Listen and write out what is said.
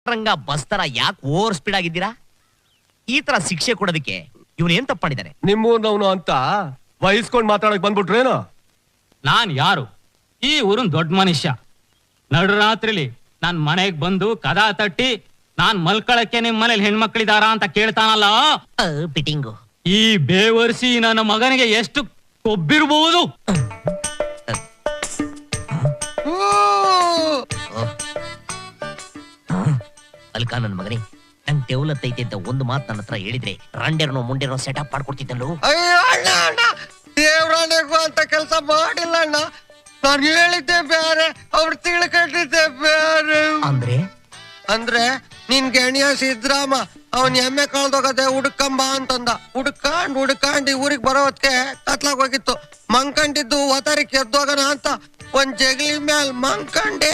ರಂಗ bus ತರ ಯಾಕೆ over speed ಆಗಿದ್ದೀರಾ? ಈ ತರ ಶಿಕ್ಷೆ ಕೊಡೋದಕ್ಕೆ ಇವನು ಏನ್ ತಪ್ಪು ಮಾಡಿದಾನೆ? ನಿಮ್ಮೂರ್ನವನು ಅಂತ ವಹಿಸ್ಕೊಂಡ್ ಮಾತಾಡಕ್ ಬಂದ್ಬಿಟ್ರೇನು? ನಾನ್ ಯಾರು? ಈ ಊರಿನ ದೊಡ್ಡ ಮನುಷ್ಯ. ನಡುರಾತ್ರಿಲಿ ನಾನ್ ಮನೆಗ್ ಬಂದು ಕದಾ ತಟ್ಟಿ ನಾನ್ ಮಲ್ಕೊಳಕ್ಕೆ ನಿಮ್ ಮನೇಲಿ ಹೆಣ್ಮಕ್ಳಿದಾರ ಅಂತ ಕೇಳ್ತಾನಲ್ಲ, ಬಿಟಿಂಗು. ಈ ಬೇವರ್ಸಿ ನನ್ನ ಮಗನಿಗೆ ಎಷ್ಟು ಕೊಬ್ಬಿರ್ಬಹುದು. ಅಲ್ಕ ನನ್ ಮಗನೇ, ನಂಗ್ ತೆವಲತ್ತೈತೆ ಅಂತ ಒಂದು ಮಾತು ನನ್ನ ಹತ್ರ ಹೇಳಿದ್ರೆ ರಂಡೇರ್ನೋ ಮುಂಡೇರ್ನೋ ಸೆಟಪ್ ಮಾಡ್ಕೊಡ್ತಿದ್ದಲ್ಲೋ. ದೇವ್ರಾಣೆಗೂ ಅಂತ ಕೆಲಸ ಮಾಡಿಲ್ಲ ಅಣ್ಣ. ನಾನು ಹೇಳಿದ್ದೆ ಬೇರೆ, ಅವ್ರು ತಿಳ್ಕೊಂಡಿದ್ದೆ ಬೇರೆ. ಅಂದ್ರೆ ನಿನ್ ಗೆಣಿಯ ಸಿದ್ರಾಮ ಅವನ್ ಎಮ್ಮೆ ಕಳ್ದೋಗದೆ ಹುಡ್ಕಂಬ ಅಂತಂದ. ಹುಡ್ಕಾಂಡ್ ಊರಿಗೆ ಬರೋ ಹೊತ್ಗೆ ಕತ್ಲಾಗ ಹೋಗಿತ್ತು. ಮಂಕಂಡಿದ್ದು ಒತ್ತರಿಕೆ ಎದ್ದೋಗನ ಅಂತ ಒಂದ್ ಜಗಲಿ ಮೇಲ್ ಮಂಕಂಡೆ.